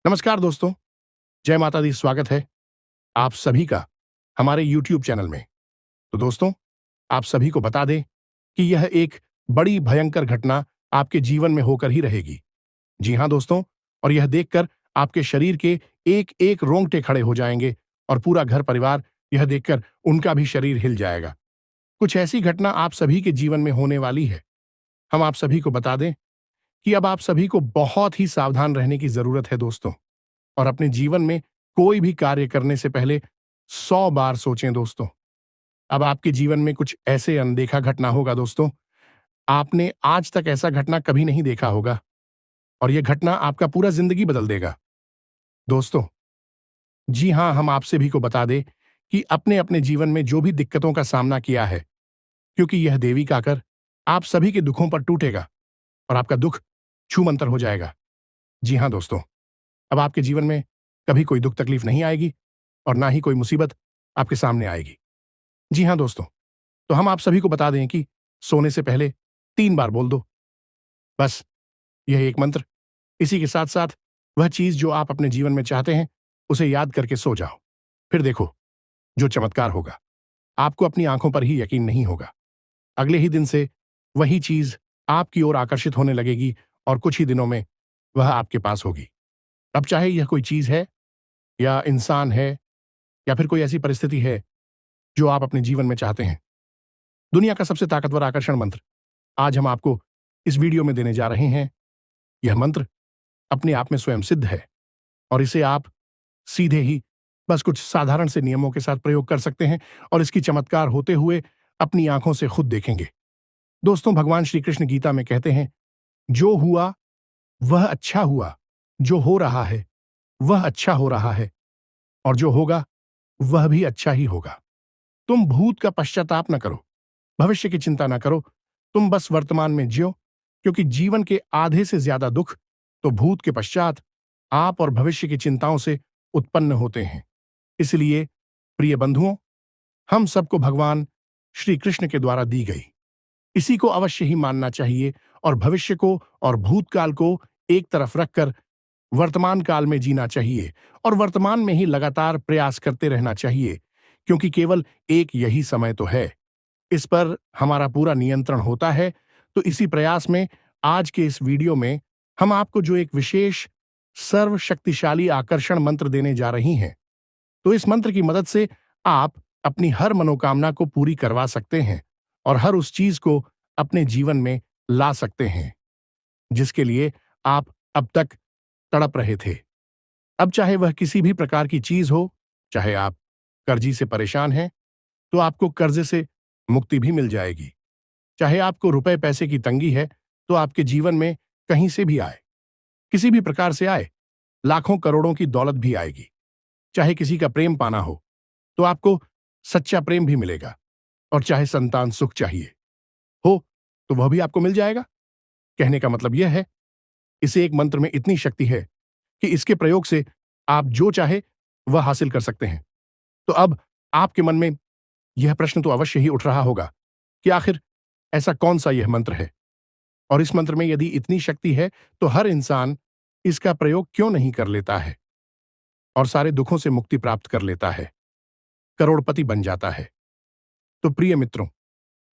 नमस्कार दोस्तों, जय माता दी। स्वागत है आप सभी का हमारे YouTube चैनल में। तो दोस्तों, आप सभी को बता दें कि यह एक बड़ी भयंकर घटना आपके जीवन में होकर ही रहेगी। जी हाँ दोस्तों, और यह देखकर आपके शरीर के एक-एक रोंगटे खड़े हो जाएंगे और पूरा घर परिवार यह देखकर उनका भी शरीर हिल जाएगा। कुछ ऐसी घटना आप सभी के जीवन में होने वाली है। हम आप सभी को बता दें कि अब आप सभी को बहुत ही सावधान रहने की जरूरत है दोस्तों। और अपने जीवन में कोई भी कार्य करने से पहले 100 बार सोचें दोस्तों। अब आपके जीवन में कुछ ऐसे अनदेखा घटना होगा दोस्तों, आपने आज तक ऐसा घटना कभी नहीं देखा होगा और यह घटना आपका पूरा जिंदगी बदल देगा। दोस्तों, जी हां, हम आपसे भी को बता दें कि अपने अपने जीवन में जो भी दिक्कतों का सामना किया है, क्योंकि यह देवी का आकर आप सभी के दुखों पर टूटेगा और आपका दुख छूमंतर हो जाएगा। जी हां दोस्तों, अब आपके जीवन में कभी कोई दुख तकलीफ नहीं आएगी और ना ही कोई मुसीबत आपके सामने आएगी। जी हाँ दोस्तों, तो हम आप सभी को बता दें कि सोने से पहले 3 बार बोल दो। बस यह एक मंत्र, इसी के साथ-साथ वह चीज़ जो आप अपने जीवन में चाहते हैं, उसे याद करके सो जाओ। फिर देखो, जो चमत्कार होगा, आपको अपनी आँखों पर ही यकीन नहीं होगा। अगले ही दिन से वही चीज़ आपकी ओर आकर्षित होने लगेगी और कुछ ही दिनों में वह आपके पास होगी। अब चाहे यह कोई चीज़ है या इंसान है या फिर कोई ऐसी परिस्थिति है जो आप अपने जीवन में चाहते हैं। दुनिया का सबसे ताकतवर आकर्षण मंत्र आज हम आपको इस वीडियो में देने जा रहे हैं। यह मंत्र अपने आप में स्वयं सिद्ध है और इसे आप सीधे ही बस कुछ साधारण से नियमों के साथ प्रयोग कर सकते हैं और इसकी चमत्कार होते हुए अपनी आंखों से खुद देखेंगे। दोस्तों, भगवान श्री कृष्ण गीता में कहते हैं, जो हुआ वह अच्छा हुआ, जो हो रहा है वह अच्छा हो रहा है और जो होगा वह भी अच्छा ही होगा। तुम भूत का पश्चाताप न करो, भविष्य की चिंता न करो, तुम बस वर्तमान में जियो, क्योंकि जीवन के आधे से ज्यादा दुख तो भूत के पश्चात आप और भविष्य की चिंताओं से उत्पन्न होते हैं। इसलिए प्रिय बंधुओं, हम सबको भगवान श्री कृष्ण के द्वारा दी गई इसी को अवश्य ही मानना चाहिए और भविष्य को और भूतकाल को एक तरफ रखकर वर्तमान काल में जीना चाहिए और वर्तमान में ही लगातार प्रयास करते रहना चाहिए, क्योंकि केवल एक यही समय तो है। इस पर हमारा पूरा नियंत्रण होता है। तो इसी प्रयास में आज के इस वीडियो में हम आपको जो एक विशेष सर्वशक्तिशाली आकर्षण मंत्र देने जा रही हैं, तो इस मंत्र की मदद से आप अपनी हर मनोकामना को पूरी करवा सकते हैं और हर उस चीज को अपने जीवन में ला सकते हैं जिसके लिए आप अब तक तड़प रहे थे। अब चाहे वह किसी भी प्रकार की चीज हो, चाहे आप कर्जी से परेशान हैं, तो आपको कर्जे से मुक्ति भी मिल जाएगी। चाहे आपको रुपए पैसे की तंगी है, तो आपके जीवन में कहीं से भी आए, किसी भी प्रकार से आए, लाखों करोड़ों की दौलत भी आएगी। चाहे किसी का प्रेम पाना हो, तो आपको सच्चा प्रेम भी मिलेगा और चाहे संतान सुख चाहिए हो, तो वह भी आपको मिल जाएगा। कहने का मतलब यह है, इसे एक मंत्र में इतनी शक्ति है कि इसके प्रयोग से आप जो चाहे वह हासिल कर सकते हैं। तो अब आपके मन में यह प्रश्न तो अवश्य ही उठ रहा होगा कि आखिर ऐसा कौन सा यह मंत्र है और इस मंत्र में यदि इतनी शक्ति है तो हर इंसान इसका प्रयोग क्यों नहीं कर लेता है और सारे दुखों से मुक्ति प्राप्त कर लेता है, करोड़पति बन जाता है। तो प्रिय मित्रों,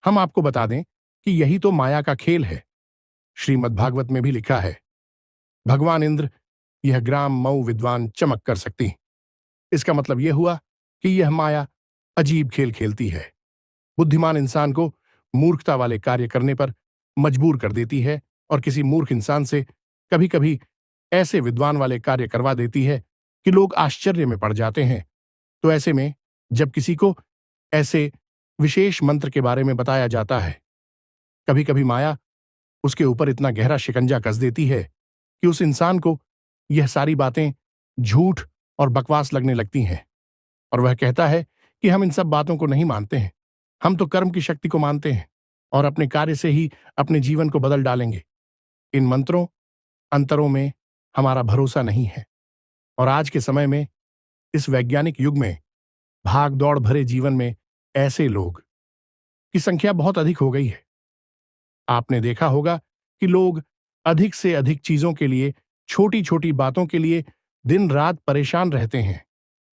हम आपको बता दें कि यही तो माया का खेल है। श्रीमद् भागवत में भी लिखा है, भगवान इंद्र यह ग्राम मऊ विद्वान चमक कर सकती। इसका मतलब यह हुआ कि यह माया अजीब खेल खेलती है, बुद्धिमान इंसान को मूर्खता वाले कार्य करने पर मजबूर कर देती है और किसी मूर्ख इंसान से कभी कभी ऐसे विद्वान वाले कार्य करवा देती है कि लोग आश्चर्य में पड़ जाते हैं। तो ऐसे में जब किसी को ऐसे विशेष मंत्र के बारे में बताया जाता है, कभी कभी माया उसके ऊपर इतना गहरा शिकंजा कस देती है कि उस इंसान को यह सारी बातें झूठ और बकवास लगने लगती हैं और वह कहता है कि हम इन सब बातों को नहीं मानते हैं, हम तो कर्म की शक्ति को मानते हैं और अपने कार्य से ही अपने जीवन को बदल डालेंगे। इन मंत्रों अंतरों में हमारा भरोसा नहीं है और आज के समय में, इस वैज्ञानिक युग में, भाग दौड़ भरे जीवन में ऐसे लोग की संख्या बहुत अधिक हो गई है। आपने देखा होगा कि लोग अधिक से अधिक चीजों के लिए, छोटी छोटी बातों के लिए दिन रात परेशान रहते हैं,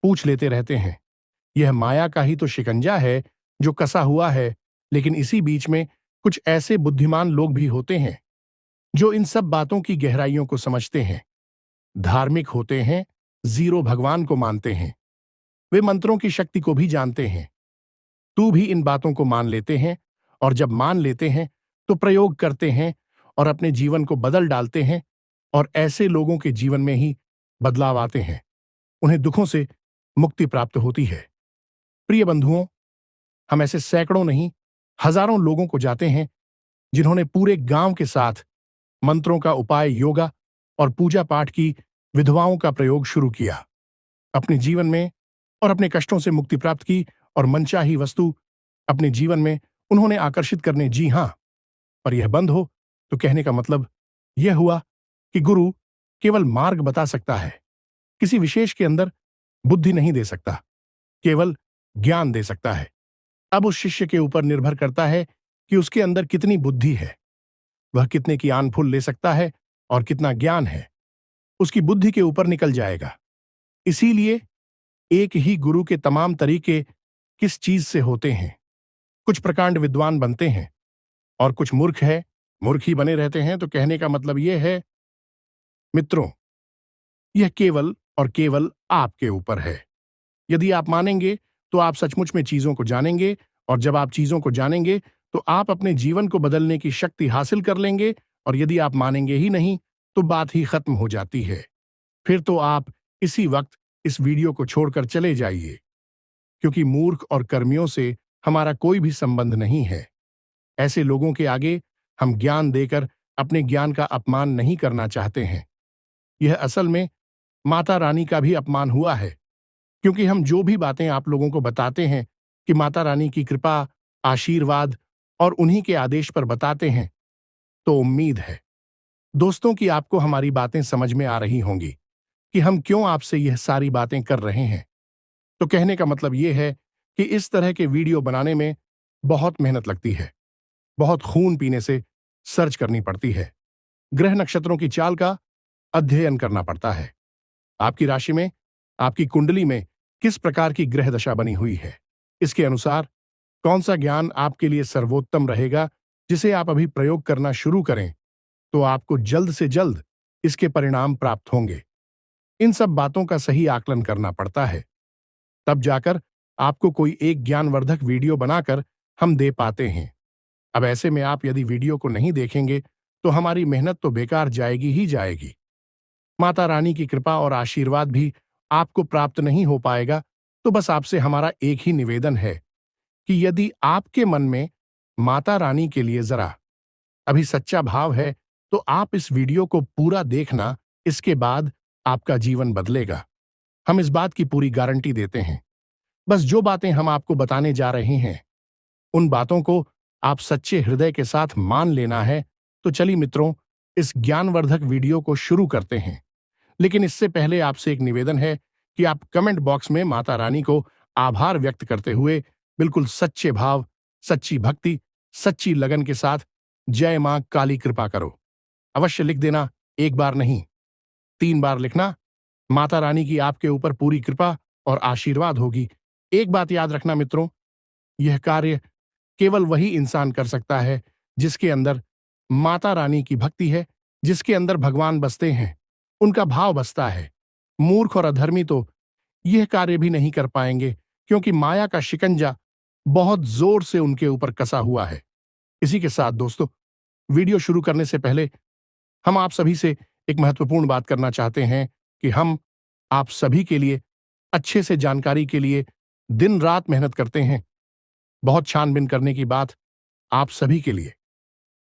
पूछ लेते रहते हैं। यह माया का ही तो शिकंजा है जो कसा हुआ है, लेकिन इसी बीच में कुछ ऐसे बुद्धिमान लोग भी होते हैं जो इन सब बातों की गहराइयों को समझते हैं, धार्मिक होते हैं, जीरो भगवान को मानते हैं, वे मंत्रों की शक्ति को भी जानते हैं। तू भी इन बातों को मान लेते हैं, और जब मान लेते हैं तो प्रयोग करते हैं और अपने जीवन को बदल डालते हैं, और ऐसे लोगों के जीवन में ही बदलाव आते हैं, उन्हें दुखों से मुक्ति प्राप्त होती है। प्रिय बंधुओं, हम ऐसे सैकड़ों नहीं, हजारों लोगों को जाते हैं जिन्होंने पूरे गांव के साथ मंत्रों का उपाय, योगा और पूजा पाठ की विधवाओं का प्रयोग शुरू किया, अपने जीवन में और अपने कष्टों से मुक्ति प्राप्त की, और मनचाही वस्तु अपने जीवन में उन्होंने आकर्षित करने। जी हां, पर यह बंद हो तो कहने का मतलब यह हुआ कि गुरु केवल मार्ग बता सकता है, किसी विशेष के अंदर बुद्धि नहीं दे सकता, केवल ज्ञान दे सकता है। अब उस शिष्य के ऊपर निर्भर करता है कि उसके अंदर कितनी बुद्धि है, वह कितने की आन फूल ले सकता है और कितना ज्ञान है, उसकी बुद्धि के ऊपर निकल जाएगा। इसीलिए एक ही गुरु के तमाम तरीके किस चीज से होते हैं। कुछ प्रकांड विद्वान बनते हैं और कुछ मूर्ख ही बने रहते हैं। तो कहने का मतलब यह है मित्रों, यह केवल और केवल आपके ऊपर है। यदि आप मानेंगे तो आप सचमुच में चीजों को जानेंगे, और जब आप चीजों को जानेंगे तो आप अपने जीवन को बदलने की शक्ति हासिल कर लेंगे, और यदि आप मानेंगे ही नहीं तो बात ही खत्म हो जाती है। फिर तो आप इसी वक्त इस वीडियो को छोड़कर चले जाइए, क्योंकि मूर्ख और कर्मियों से हमारा कोई भी संबंध नहीं है। ऐसे लोगों के आगे हम ज्ञान देकर अपने ज्ञान का अपमान नहीं करना चाहते हैं। यह असल में माता रानी का भी अपमान हुआ है, क्योंकि हम जो भी बातें आप लोगों को बताते हैं कि माता रानी की कृपा, आशीर्वाद और उन्हीं के आदेश पर बताते हैं, तो उम्मीद है दोस्तों कि आपको हमारी बातें समझ में आ रही होंगी कि हम क्यों आपसे यह सारी बातें कर रहे हैं। तो कहने का मतलब यह है कि इस तरह के वीडियो बनाने में बहुत मेहनत लगती है, बहुत खून पीने से सर्च करनी पड़ती है, ग्रह नक्षत्रों की चाल का अध्ययन करना पड़ता है, आपकी राशि में, आपकी कुंडली में किस प्रकार की ग्रह दशा बनी हुई है, इसके अनुसार कौन सा ज्ञान आपके लिए सर्वोत्तम रहेगा, जिसे आप अभी प्रयोग करना शुरू करें तो आपको जल्द से जल्द इसके परिणाम प्राप्त होंगे। इन सब बातों का सही आकलन करना पड़ता है, तब जाकर आपको कोई एक ज्ञानवर्धक वीडियो बनाकर हम दे पाते हैं। अब ऐसे में आप यदि वीडियो को नहीं देखेंगे तो हमारी मेहनत तो बेकार जाएगी ही जाएगी। माता रानी की कृपा और आशीर्वाद भी आपको प्राप्त नहीं हो पाएगा। तो बस आपसे हमारा एक ही निवेदन है कि यदि आपके मन में माता रानी के लिए जरा अभी सच्चा भाव है तो आप इस वीडियो को पूरा देखना, इसके बाद आपका जीवन बदलेगा। हम इस बात की पूरी गारंटी देते हैं। बस जो बातें हम आपको बताने जा रहे हैं उन बातों को आप सच्चे हृदय के साथ मान लेना है। तो चलिए मित्रों, इस ज्ञानवर्धक वीडियो को शुरू करते हैं। लेकिन इससे पहले आपसे एक निवेदन है कि आप कमेंट बॉक्स में माता रानी को आभार व्यक्त करते हुए बिल्कुल सच्चे भाव, सच्ची भक्ति, सच्ची लगन के साथ जय मां काली कृपा करो अवश्य लिख देना। एक बार नहीं, 3 बार लिखना। माता रानी की आपके ऊपर पूरी कृपा और आशीर्वाद होगी। एक बात याद रखना मित्रों, यह कार्य केवल वही इंसान कर सकता है जिसके अंदर माता रानी की भक्ति है, जिसके अंदर भगवान बसते हैं, उनका भाव बसता है। मूर्ख और अधर्मी तो यह कार्य भी नहीं कर पाएंगे, क्योंकि माया का शिकंजा बहुत जोर से उनके ऊपर कसा हुआ है। इसी के साथ दोस्तों, वीडियो शुरू करने से पहले हम आप सभी से एक महत्वपूर्ण बात करना चाहते हैं कि हम आप सभी के लिए अच्छे से जानकारी के लिए दिन रात मेहनत करते हैं। बहुत छानबीन करने की बात आप सभी के लिए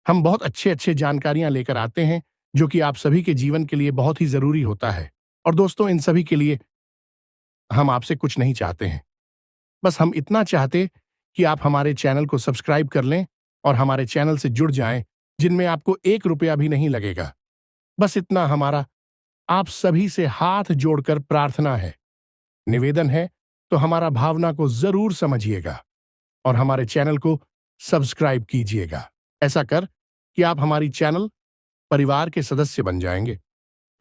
हम बहुत अच्छे अच्छे जानकारियां लेकर आते हैं, जो कि आप सभी के जीवन के लिए बहुत ही जरूरी होता है। और दोस्तों, इन सभी के लिए हम आपसे कुछ नहीं चाहते हैं, बस हम इतना चाहते कि आप हमारे चैनल को सब्सक्राइब कर लें और हमारे चैनल से जुड़ जाएं, जिनमें आपको 1 रुपया भी नहीं लगेगा। बस इतना हमारा आप सभी से हाथ जोड़कर प्रार्थना है, निवेदन है। तो हमारा भावना को जरूर समझिएगा और हमारे चैनल को सब्सक्राइब कीजिएगा। ऐसा कर कि आप हमारी चैनल परिवार के सदस्य बन जाएंगे।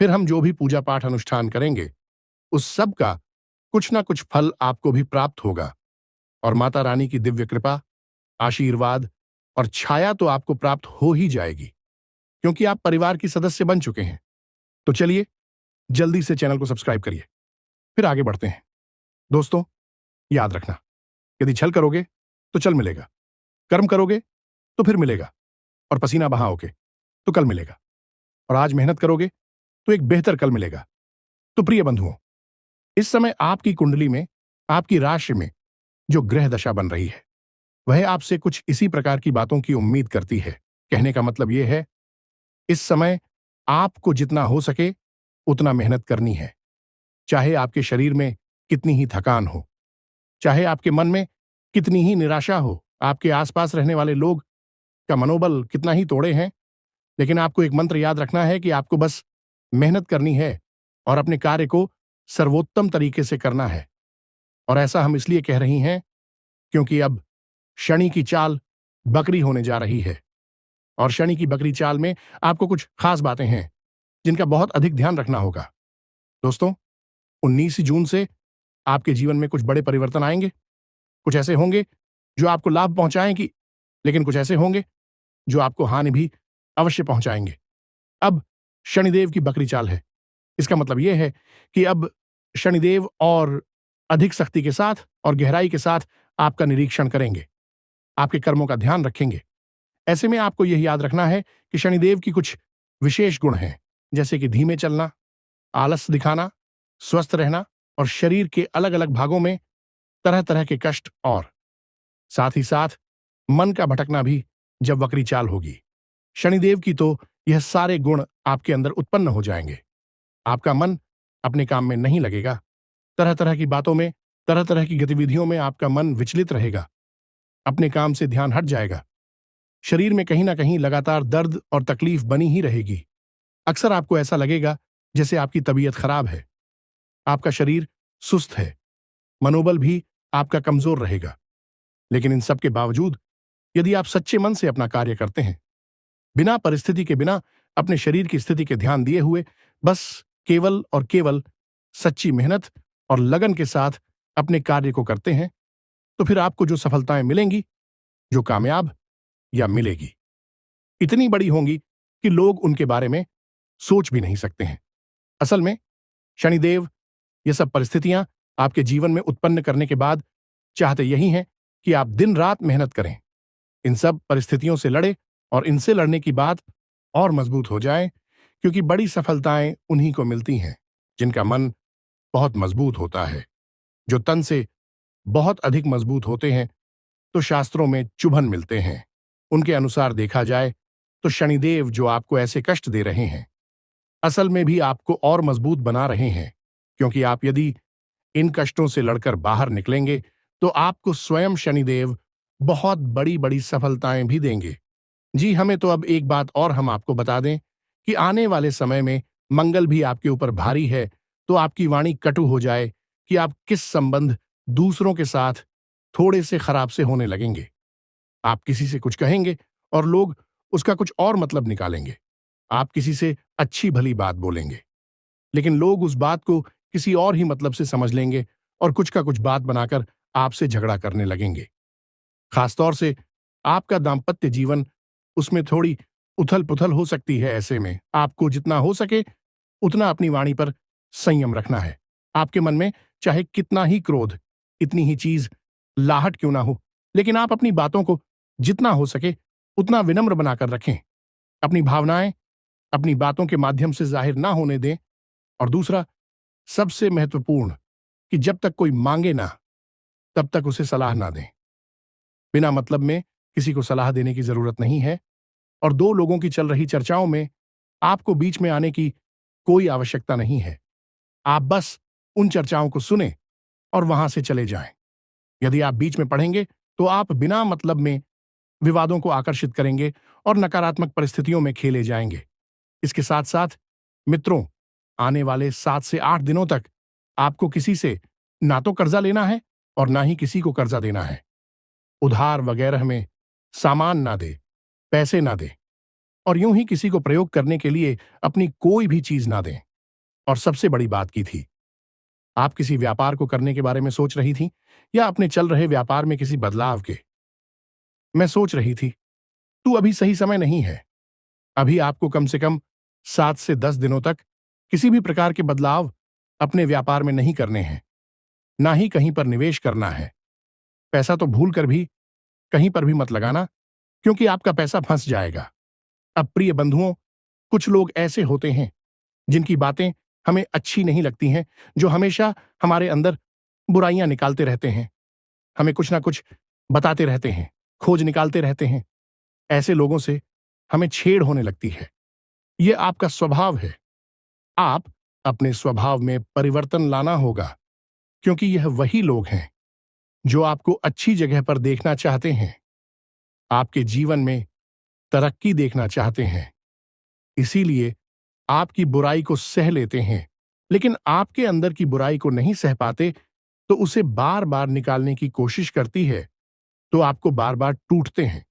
फिर हम जो भी पूजा पाठ अनुष्ठान करेंगे उस सब का कुछ ना कुछ फल आपको भी प्राप्त होगा और माता रानी की दिव्य कृपा, आशीर्वाद और छाया तो आपको प्राप्त हो ही जाएगी, क्योंकि आप परिवार की सदस्य बन चुके हैं। तो चलिए, जल्दी से चैनल को सब्सक्राइब करिए, फिर आगे बढ़ते हैं। दोस्तों, याद रखना, यदि छल करोगे तो चल मिलेगा, कर्म करोगे तो फिर मिलेगा, और पसीना बहाओगे तो कल मिलेगा, और आज मेहनत करोगे तो एक बेहतर कल मिलेगा। तो प्रिय बंधुओं, इस समय आपकी कुंडली में, आपकी राशि में जो ग्रह दशा बन रही है, वह आपसे कुछ इसी प्रकार की बातों की उम्मीद करती है। कहने का मतलब यह है, इस समय आपको जितना हो सके उतना मेहनत करनी है, चाहे आपके शरीर में कितनी ही थकान हो, चाहे आपके मन में कितनी ही निराशा हो, आपके आसपास रहने वाले लोग का मनोबल कितना ही तोड़े हैं, लेकिन आपको एक मंत्र याद रखना है कि आपको बस मेहनत करनी है और अपने कार्य को सर्वोत्तम तरीके से करना है। और ऐसा हम इसलिए कह रही हैं क्योंकि अब शनि की चाल बकरी होने जा रही है, और शनि की बकरी चाल में आपको कुछ खास बातें हैं जिनका बहुत अधिक ध्यान रखना होगा। दोस्तों, 19 जून से आपके जीवन में कुछ बड़े परिवर्तन आएंगे। कुछ ऐसे होंगे जो आपको लाभ पहुंचाएंगे, लेकिन कुछ ऐसे होंगे जो आपको हानि भी अवश्य पहुंचाएंगे। अब शनिदेव की बकरी चाल है। इसका मतलब यह है कि अब शनिदेव और अधिक शक्ति के साथ और गहराई के साथ आपका निरीक्षण करेंगे, आपके कर्मों का ध्यान रखेंगे। ऐसे में आपको यह याद रखना है कि शनिदेव की कुछ विशेष गुण हैं, जैसे कि धीमे चलना, आलस दिखाना, स्वस्थ रहना और शरीर के अलग अलग भागों में तरह तरह के कष्ट, और साथ ही साथ मन का भटकना भी जब वक्री चाल होगी शनिदेव की, तो यह सारे गुण आपके अंदर उत्पन्न हो जाएंगे। आपका मन अपने काम में नहीं लगेगा, तरह तरह की बातों में, तरह तरह की गतिविधियों में आपका मन विचलित रहेगा, अपने काम से ध्यान हट जाएगा, शरीर में कहीं ना कहीं लगातार दर्द और तकलीफ बनी ही रहेगी। अक्सर आपको ऐसा लगेगा जैसे आपकी तबीयत खराब है, आपका शरीर सुस्त है, मनोबल भी आपका कमजोर रहेगा। लेकिन इन सब के बावजूद यदि आप सच्चे मन से अपना कार्य करते हैं, बिना परिस्थिति के, बिना अपने शरीर की स्थिति के ध्यान दिए हुए, बस केवल और केवल सच्ची मेहनत और लगन के साथ अपने कार्य को करते हैं, तो फिर आपको जो सफलताएं मिलेंगी, जो कामयाब या मिलेगी, इतनी बड़ी होंगी कि लोग उनके बारे में सोच भी नहीं सकते हैं। असल में शनिदेव ये सब परिस्थितियां आपके जीवन में उत्पन्न करने के बाद चाहते यही हैं कि आप दिन रात मेहनत करें, इन सब परिस्थितियों से लड़े और इनसे लड़ने की बात और मजबूत हो जाए, क्योंकि बड़ी सफलताएं उन्हीं को मिलती हैं जिनका मन बहुत मजबूत होता है। जो तन से बहुत अधिक मजबूत होते हैं तो शास्त्रों में चुभन मिलते हैं। उनके अनुसार देखा जाए तो शनिदेव जो आपको ऐसे कष्ट दे रहे हैं, असल में भी आपको और मजबूत बना रहे हैं, क्योंकि आप यदि इन कष्टों से लड़कर बाहर निकलेंगे तो आपको स्वयं शनिदेव बहुत बड़ी बड़ी सफलताएं भी देंगे। जी, हमें तो अब एक बात और हम आपको बता दें कि आने वाले समय में मंगल भी आपके ऊपर भारी है, तो आपकी वाणी कटु हो जाए कि आप किस संबंध दूसरों के साथ थोड़े से खराब से होने लगेंगे। आप किसी से कुछ कहेंगे और लोग उसका कुछ और मतलब निकालेंगे। आप किसी से अच्छी भली बात बोलेंगे, लेकिन लोग उस बात को किसी और ही मतलब से समझ लेंगे और कुछ का कुछ बात बनाकर आपसे झगड़ा करने लगेंगे। खासतौर से आपका दाम्पत्य जीवन, उसमें थोड़ी उथल पुथल हो सकती है। ऐसे में आपको जितना हो सके उतना अपनी वाणी पर संयम रखना है। आपके मन में चाहे कितना ही क्रोध, इतनी ही चीज लाहट क्यों ना हो, लेकिन आप अपनी बातों को जितना हो सके उतना विनम्र बनाकर रखें। अपनी भावनाएं अपनी बातों के माध्यम से जाहिर ना होने दें। और दूसरा, सबसे महत्वपूर्ण, कि जब तक कोई मांगे ना, तब तक उसे सलाह ना दें। बिना मतलब में किसी को सलाह देने की जरूरत नहीं है, और दो लोगों की चल रही चर्चाओं में आपको बीच में आने की कोई आवश्यकता नहीं है। आप बस उन चर्चाओं को सुने और वहां से चले जाएं। यदि आप बीच में पढ़ेंगे तो आप बिना मतलब में विवादों को आकर्षित करेंगे और नकारात्मक परिस्थितियों में खेले जाएंगे। इसके साथ साथ मित्रों, आने वाले 7 से 8 दिनों तक आपको किसी से ना तो कर्जा लेना है और ना ही किसी को कर्जा देना है। उधार वगैरह में सामान ना दे, पैसे ना दे, और यूं ही किसी को प्रयोग करने के लिए अपनी कोई भी चीज ना दें। और सबसे बड़ी बात की थी, आप किसी व्यापार को करने के बारे में सोच रही थी या अपने चल रहे व्यापार में किसी बदलाव के? मैं सोच रही थी, तू अभी सही समय नहीं है। अभी आपको कम से कम 7 से 10 दिनों तक किसी भी प्रकार के बदलाव अपने व्यापार में नहीं करने हैं, ना ही कहीं पर निवेश करना है। पैसा तो भूल कर भी कहीं पर भी मत लगाना, क्योंकि आपका पैसा फंस जाएगा। अब प्रिय बंधुओं, कुछ लोग ऐसे होते हैं जिनकी बातें हमें अच्छी नहीं लगती हैं, जो हमेशा हमारे अंदर बुराइयां निकालते रहते हैं, हमें कुछ ना कुछ बताते रहते हैं, खोज निकालते रहते हैं। ऐसे लोगों से हमें छेड़ होने लगती है। यह आपका स्वभाव है। आप अपने स्वभाव में परिवर्तन लाना होगा, क्योंकि यह वही लोग हैं जो आपको अच्छी जगह पर देखना चाहते हैं, आपके जीवन में तरक्की देखना चाहते हैं। इसीलिए आपकी बुराई को सह लेते हैं, लेकिन आपके अंदर की बुराई को नहीं सह पाते तो उसे बार बार निकालने की कोशिश करती है, तो आपको बार बार टूटते हैं।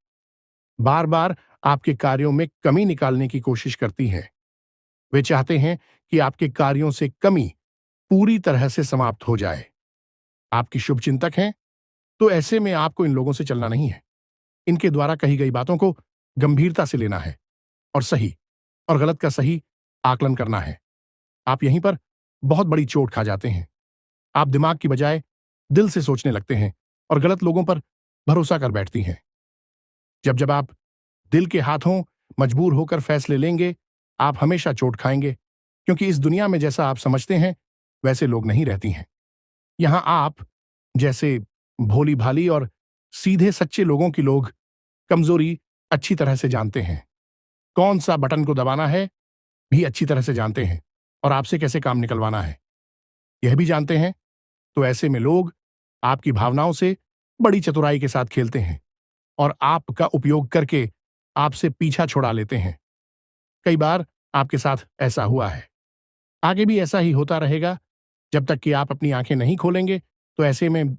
बार बार आपके कार्यों में कमी निकालने की कोशिश करती है। वे चाहते हैं कि आपके कार्यों से कमी पूरी तरह से समाप्त हो जाए। आपकी शुभचिंतक हैं, तो ऐसे में आपको इन लोगों से चलना नहीं है। इनके द्वारा कही गई बातों को गंभीरता से लेना है और सही और गलत का सही आकलन करना है। आप यहीं पर बहुत बड़ी चोट खा जाते हैं। आप दिमाग की बजाय दिल से सोचने लगते हैं और गलत लोगों पर भरोसा कर बैठती हैं। जब जब आप दिल के हाथों मजबूर होकर फैसले लेंगे, आप हमेशा चोट खाएंगे, क्योंकि इस दुनिया में जैसा आप समझते हैं वैसे लोग नहीं रहती हैं। यहां आप जैसे भोली भाली और सीधे सच्चे लोगों की लोग कमजोरी अच्छी तरह से जानते हैं। कौन सा बटन को दबाना है भी अच्छी तरह से जानते हैं और आपसे कैसे काम निकलवाना है यह भी जानते हैं। तो ऐसे में लोग आपकी भावनाओं से बड़ी चतुराई के साथ खेलते हैं और आपका उपयोग करके आपसे पीछा छुड़ा लेते हैं। कई बार आपके साथ ऐसा हुआ है, आगे भी ऐसा ही होता रहेगा जब तक कि आप अपनी आंखें नहीं खोलेंगे। तो ऐसे में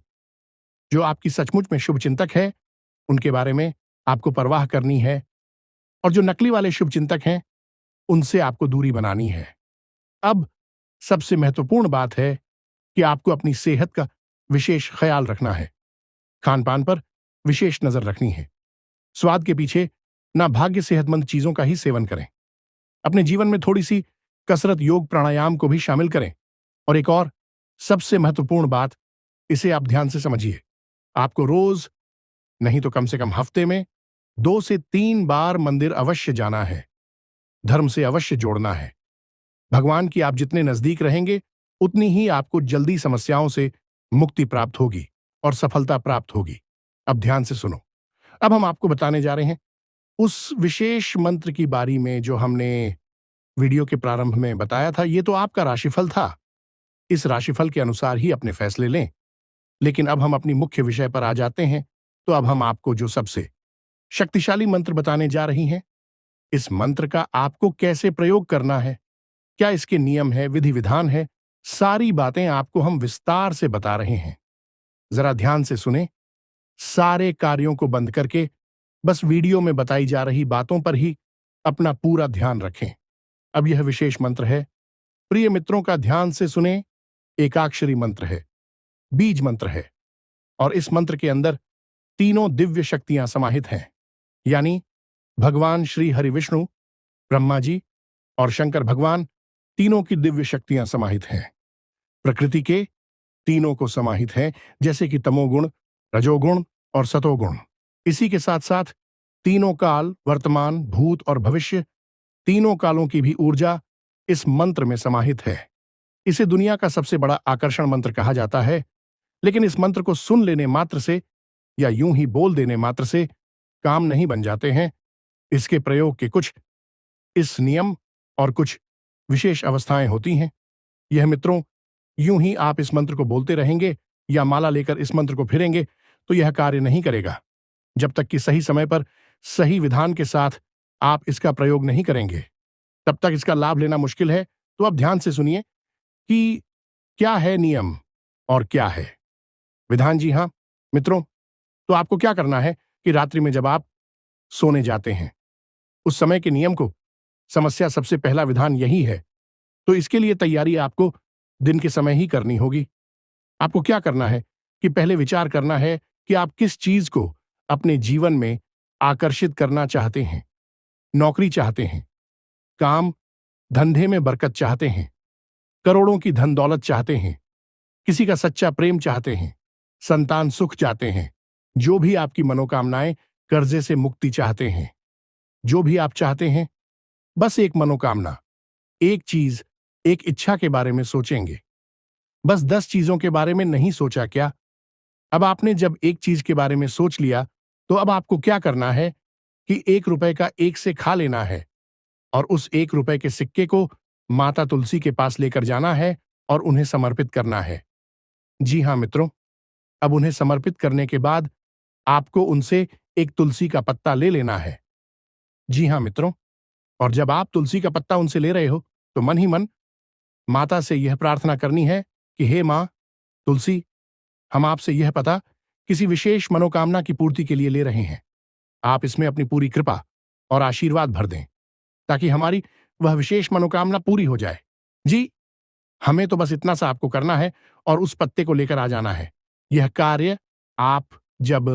जो आपकी सचमुच में शुभचिंतक है, उनके बारे में आपको परवाह करनी है, और जो नकली वाले शुभचिंतक हैं, उनसे आपको दूरी बनानी है। अब सबसे महत्वपूर्ण बात है कि आपको अपनी सेहत का विशेष ख्याल रखना है। खान पान पर विशेष नजर रखनी है। स्वाद के पीछे ना भाग्य सेहतमंद चीजों का ही सेवन करें। अपने जीवन में थोड़ी सी कसरत, योग, प्राणायाम को भी शामिल करें। और एक और सबसे महत्वपूर्ण बात, इसे आप ध्यान से समझिए। आपको रोज नहीं तो कम से कम हफ्ते में 2 से 3 बार मंदिर अवश्य जाना है। धर्म से अवश्य जोड़ना है। भगवान की आप जितने नजदीक रहेंगे, उतनी ही आपको जल्दी समस्याओं से मुक्ति प्राप्त होगी और सफलता प्राप्त होगी। अब ध्यान से सुनो। अब हम आपको बताने जा रहे हैं उस विशेष मंत्र की बारी में जो हमने वीडियो के प्रारंभ में बताया था। ये तो आपका राशिफल था। इस राशिफल के अनुसार ही अपने फैसले लें। लेकिन अब हम अपनी मुख्य विषय पर आ जाते हैं। तो अब हम आपको जो सबसे शक्तिशाली मंत्र बताने जा रही हैं, इस मंत्र का आपको कैसे प्रयोग करना है, क्या इसके नियम है, विधि विधान है, सारी बातें आपको हम विस्तार से बता रहे हैं। जरा ध्यान से सुने। सारे कार्यों को बंद करके बस वीडियो में बताई जा रही बातों पर ही अपना पूरा ध्यान रखें। अब यह विशेष मंत्र है, प्रिय मित्रों का ध्यान से सुने। एकाक्षरी मंत्र है, बीज मंत्र है, और इस मंत्र के अंदर तीनों दिव्य शक्तियां समाहित हैं, यानी भगवान श्री हरि विष्णु, ब्रह्मा जी और शंकर भगवान, तीनों की दिव्य शक्तियां समाहित हैं। प्रकृति के तीनों को समाहित हैं, जैसे कि तमोगुण, रजोगुण और सतोगुण। इसी के साथ साथ तीनों काल, वर्तमान, भूत और भविष्य, तीनों कालों की भी ऊर्जा इस मंत्र में समाहित है। इसे दुनिया का सबसे बड़ा आकर्षण मंत्र कहा जाता है। लेकिन इस मंत्र को सुन लेने मात्र से या यूं ही बोल देने मात्र से काम नहीं बन जाते हैं। इसके प्रयोग के कुछ इस नियम और कुछ विशेष अवस्थाएं होती हैं। यह मित्रों, यूं ही आप इस मंत्र को बोलते रहेंगे या माला लेकर इस मंत्र को फिरेंगे तो यह कार्य नहीं करेगा। जब तक कि सही समय पर सही विधान के साथ आप इसका प्रयोग नहीं करेंगे, तब तक इसका लाभ लेना मुश्किल है। तो अब ध्यान से सुनिए कि क्या है नियम और क्या है विधान। जी हाँ मित्रों, तो आपको क्या करना है कि रात्रि में जब आप सोने जाते हैं, उस समय के नियम को समस्या सबसे पहला विधान यही है। तो इसके लिए तैयारी आपको दिन के समय ही करनी होगी। आपको क्या करना है कि पहले विचार करना है कि आप किस चीज को अपने जीवन में आकर्षित करना चाहते हैं। नौकरी चाहते हैं, काम धंधे में बरकत चाहते हैं, करोड़ों की धन दौलत चाहते हैं, किसी का सच्चा प्रेम चाहते हैं, संतान सुख चाहते हैं, जो भी आपकी मनोकामनाएं, कर्जे से मुक्ति चाहते हैं, जो भी आप चाहते हैं, बस एक मनोकामना, एक चीज, एक इच्छा के बारे में सोचेंगे। बस 10 चीजों के बारे में नहीं सोचा क्या? अब आपने जब एक चीज के बारे में सोच लिया, तो अब आपको क्या करना है कि 1 रुपए का एक से खा लेना है और उस 1 रुपए के सिक्के को माता तुलसी के पास लेकर जाना है और उन्हें समर्पित करना है। जी हाँ मित्रों, अब उन्हें समर्पित करने के बाद आपको उनसे एक तुलसी का पत्ता ले लेना है। जी हाँ मित्रों, और जब आप तुलसी का पत्ता उनसे ले रहे हो, तो मन ही मन माता से यह प्रार्थना करनी है कि हे मां तुलसी, हम आपसे यह पता किसी विशेष मनोकामना की पूर्ति के लिए ले रहे हैं। आप इसमें अपनी पूरी कृपा और आशीर्वाद भर दें, ताकि हमारी वह विशेष मनोकामना पूरी हो जाए। जी, हमें तो बस इतना सा आपको करना है और उस पत्ते को लेकर आ जाना है। यह कार्य आप जब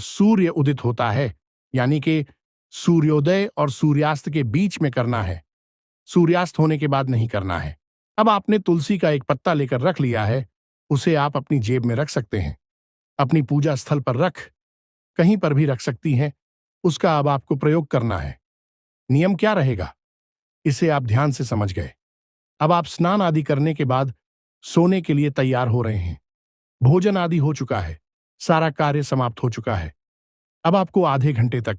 सूर्य उदित होता है, यानी कि सूर्योदय और सूर्यास्त के बीच में करना है, सूर्यास्त होने के बाद नहीं करना है। अब आपने तुलसी का एक पत्ता लेकर रख लिया है, उसे आप अपनी जेब में रख सकते हैं, अपनी पूजा स्थल पर रख, कहीं पर भी रख सकती हैं। उसका अब आपको प्रयोग करना है। नियम क्या रहेगा, इसे आप ध्यान से समझ गए। अब आप स्नान आदि करने के बाद सोने के लिए तैयार हो रहे हैं। भोजन आदि हो चुका है, सारा कार्य समाप्त हो चुका है। अब आपको आधे घंटे तक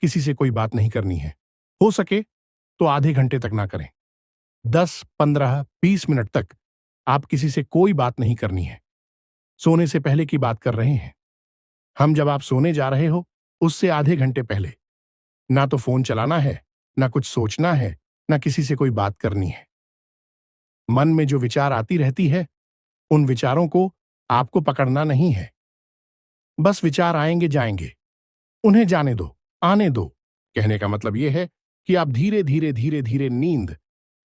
किसी से कोई बात नहीं करनी है। हो सके तो आधे घंटे तक ना करें। 10, 15, 20 मिनट तक आप किसी से कोई बात नहीं करनी है। सोने से पहले की बात कर रहे हैं हम। जब आप सोने जा रहे हो, उससे आधे घंटे पहले ना तो फोन चलाना है, ना कुछ सोचना है, ना किसी से कोई बात करनी है। मन में जो विचार आती रहती है, उन विचारों को आपको पकड़ना नहीं है। बस विचार आएंगे जाएंगे, उन्हें जाने दो, आने दो। कहने का मतलब यह है कि आप धीरे धीरे धीरे धीरे नींद,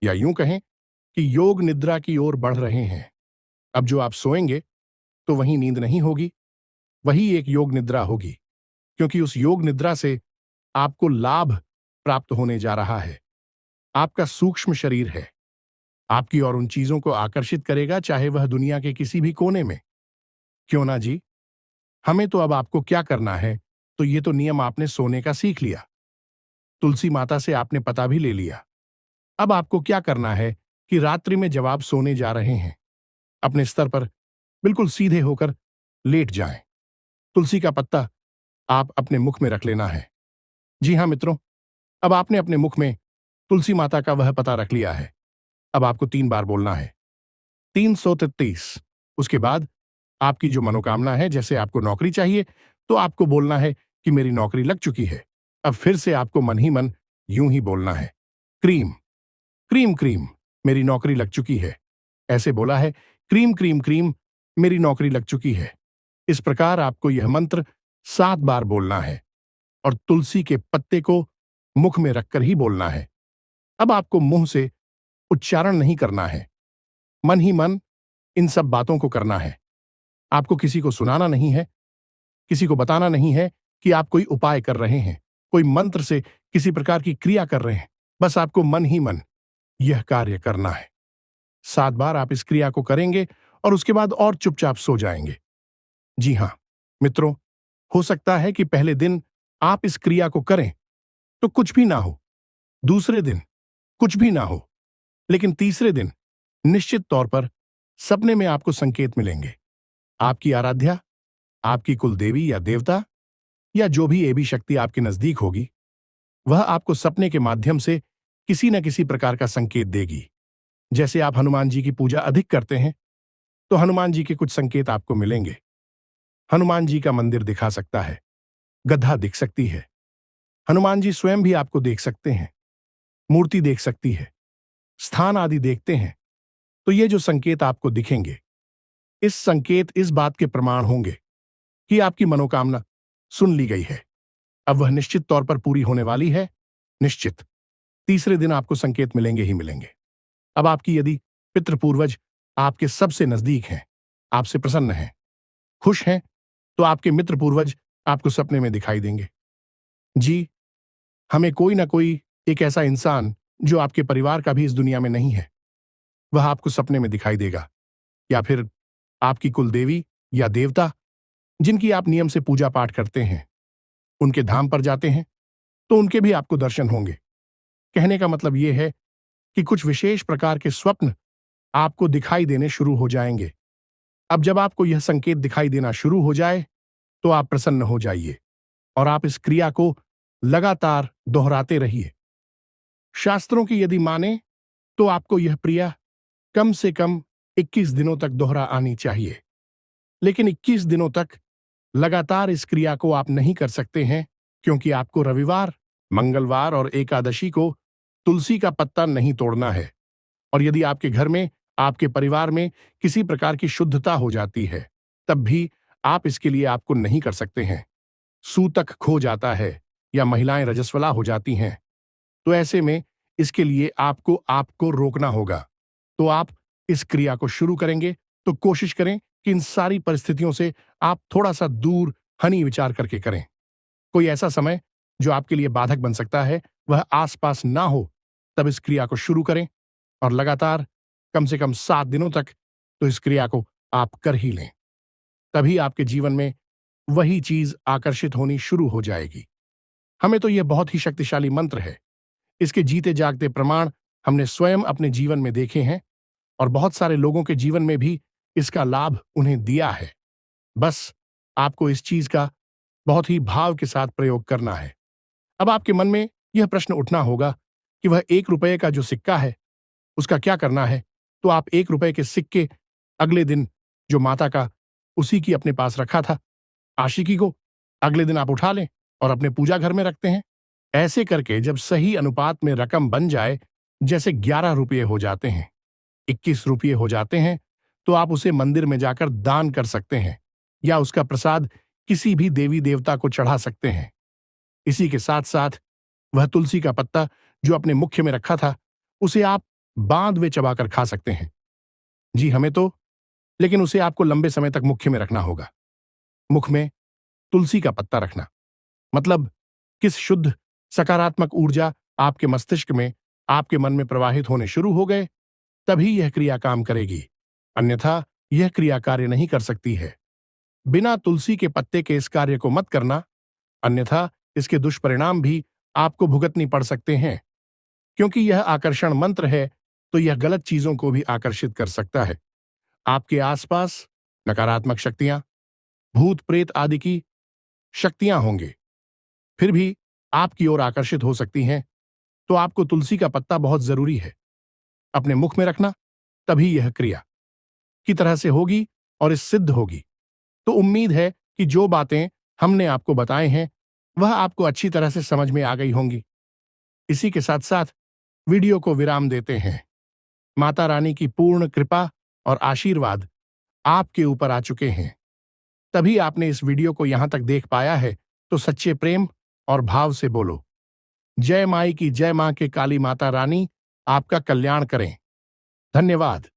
या यूं कहें कि योग निद्रा की ओर बढ़ रहे हैं। अब जो आप सोएंगे, तो वही नींद नहीं होगी, वही एक योग निद्रा होगी, क्योंकि उस योग निद्रा से आपको लाभ प्राप्त होने जा रहा है। आपका सूक्ष्म शरीर है, आपकी और उन चीजों को आकर्षित करेगा, चाहे वह दुनिया के किसी भी कोने में क्यों ना। जी, हमें तो अब आपको क्या करना है, तो ये तो नियम आपने सोने का सीख लिया, तुलसी माता से आपने पता भी ले लिया। अब आपको क्या करना है कि रात्रि में जब आप सोने जा रहे हैं, अपने स्तर पर बिल्कुल सीधे होकर लेट जाएं। तुलसी का पत्ता आप अपने मुख में रख लेना है। जी हां मित्रों, अब आपने अपने मुख में तुलसी माता का वह पता रख लिया है। अब आपको 3 बार बोलना है, 333। उसके बाद आपकी जो मनोकामना है, जैसे आपको नौकरी चाहिए, तो आपको बोलना है कि मेरी नौकरी लग चुकी है। अब फिर से आपको मन ही मन यूं ही बोलना है, क्रीम क्रीम क्रीम, मेरी नौकरी लग चुकी है। ऐसे बोला है, क्रीम क्रीम क्रीम, मेरी नौकरी लग चुकी है। इस प्रकार आपको यह मंत्र 7 बार बोलना है और तुलसी के पत्ते को मुख में रखकर ही बोलना है। अब आपको मुंह से उच्चारण नहीं करना है, मन ही मन इन सब बातों को करना है। आपको किसी को सुनाना नहीं है, किसी को बताना नहीं है कि आप कोई उपाय कर रहे हैं, कोई मंत्र से किसी प्रकार की क्रिया कर रहे हैं। बस आपको मन ही मन यह कार्य करना है। 7 बार आप इस क्रिया को करेंगे और उसके बाद और चुपचाप सो जाएंगे। जी हां मित्रों, हो सकता है कि पहले दिन आप इस क्रिया को करें तो कुछ भी ना हो, दूसरे दिन कुछ भी ना हो, लेकिन तीसरे दिन निश्चित तौर पर सपने में आपको संकेत मिलेंगे। आपकी आराध्या, आपकी कुल देवी या देवता, या जो भी एवी शक्ति आपके नजदीक होगी, वह आपको सपने के माध्यम से किसी न किसी प्रकार का संकेत देगी। जैसे आप हनुमान जी की पूजा अधिक करते हैं, तो हनुमान जी के कुछ संकेत आपको मिलेंगे। हनुमान जी का मंदिर दिखा सकता है, गधा दिख सकती है, हनुमान जी स्वयं भी आपको देख सकते हैं, मूर्ति देख सकती है, स्थान आदि देखते हैं, तो ये जो संकेत आपको दिखेंगे, इस संकेत इस बात के प्रमाण होंगे कि आपकी मनोकामना सुन ली गई है। अब वह निश्चित तौर पर पूरी होने वाली है, निश्चित। तीसरे दिन आपको संकेत मिलेंगे ही मिलेंगे। अब आपकी यदि पितृपूर्वज आपके सबसे नजदीक हैं, आपसे प्रसन्न हैं, खुश हैं, तो आपके मित्र पूर्वज आपको सपने में दिखाई देंगे। जी, हमें कोई ना कोई एक ऐसा इंसान जो आपके परिवार का भी इस दुनिया में नहीं है, वह आपको सपने में दिखाई देगा, या फिर आपकी कुलदेवी या देवता जिनकी आप नियम से पूजा पाठ करते हैं, उनके धाम पर जाते हैं तो उनके भी आपको दर्शन होंगे। कहने का मतलब यह है कि कुछ विशेष प्रकार के स्वप्न आपको दिखाई देने शुरू हो जाएंगे। अब जब आपको यह संकेत दिखाई देना शुरू हो जाए तो आप प्रसन्न हो जाइए और आप इस क्रिया को लगातार दोहराते रहिए। शास्त्रों की यदि माने तो आपको यह क्रिया कम से कम 21 दिनों तक दोहरा आनी चाहिए। लेकिन 21 दिनों तक लगातार इस क्रिया को आप नहीं कर सकते हैं, क्योंकि आपको रविवार, मंगलवार और एकादशी को तुलसी का पत्ता नहीं तोड़ना है। और यदि आपके घर में, आपके परिवार में किसी प्रकार की शुद्धता हो जाती है, तब भी आप इसके लिए आपको नहीं कर सकते हैं। सूतक खो जाता है या महिलाएं रजस्वला हो जाती हैं, तो ऐसे में इसके लिए आपको आपको रोकना होगा। तो आप इस क्रिया को शुरू करेंगे तो कोशिश करें कि इन सारी परिस्थितियों से आप थोड़ा सा दूर हनी विचार करके करें। कोई ऐसा समय जो आपके लिए बाधक बन सकता है, वह आसपास ना हो, तब इस क्रिया को शुरू करें और लगातार कम से कम 7 दिनों तक तो इस क्रिया को आप कर ही लें। तभी आपके जीवन में वही चीज आकर्षित होनी शुरू हो जाएगी। हमें तो यह बहुत ही शक्तिशाली मंत्र है। इसके जीते जागते प्रमाण हमने स्वयं अपने जीवन में देखे हैं और बहुत सारे लोगों के जीवन में भी इसका लाभ उन्हें दिया है। बस आपको इस चीज का बहुत ही भाव के साथ प्रयोग करना है। अब आपके मन में यह प्रश्न उठना होगा कि वह 1 रुपये का जो सिक्का है, उसका क्या करना है? तो आप 1 रुपये के सिक्के अगले दिन जो माता का उसी की अपने पास रखा था, आशिकी को अगले दिन आप उठा लें और अपने पूजा घर में रखते हैं। ऐसे करके जब सही अनुपात में रकम बन जाए, जैसे 11 रुपये हो जाते हैं, 21 रुपये हो जाते हैं, तो आप उसे मंदिर में जाकर दान कर सकते हैं या उसका प्रसाद किसी भी देवी देवता को चढ़ा सकते हैं। इसी के साथ साथ वह तुलसी का पत्ता जो अपने मुख्य में रखा था, उसे आप बांध में चबाकर खा सकते हैं। जी हमें तो, लेकिन उसे आपको लंबे समय तक मुख्य में रखना होगा। मुख में तुलसी का पत्ता रखना मतलब किस शुद्ध सकारात्मक ऊर्जा आपके मस्तिष्क में, आपके मन में प्रवाहित होने शुरू हो गए, तभी यह क्रिया काम करेगी। अन्यथा यह क्रिया कार्य नहीं कर सकती है। बिना तुलसी के पत्ते के इस कार्य को मत करना, अन्यथा इसके दुष्परिणाम भी आपको भुगतनी पड़ सकते हैं। क्योंकि यह आकर्षण मंत्र है, तो यह गलत चीजों को भी आकर्षित कर सकता है। आपके आसपास नकारात्मक शक्तियां, भूत प्रेत आदि की शक्तियां होंगे, फिर भी आपकी ओर आकर्षित हो सकती हैं। तो आपको तुलसी का पत्ता बहुत जरूरी है अपने मुख में रखना, तभी यह क्रिया की तरह से होगी और इस सिद्ध होगी। तो उम्मीद है कि जो बातें हमने आपको बताए हैं वह आपको अच्छी तरह से समझ में आ गई होंगी। इसी के साथ साथ वीडियो को विराम देते हैं। माता रानी की पूर्ण कृपा और आशीर्वाद आपके ऊपर आ चुके हैं, तभी आपने इस वीडियो को यहां तक देख पाया है। तो सच्चे प्रेम और भाव से बोलो, जय माई की जय, मां के काली माता रानी आपका कल्याण करें। धन्यवाद।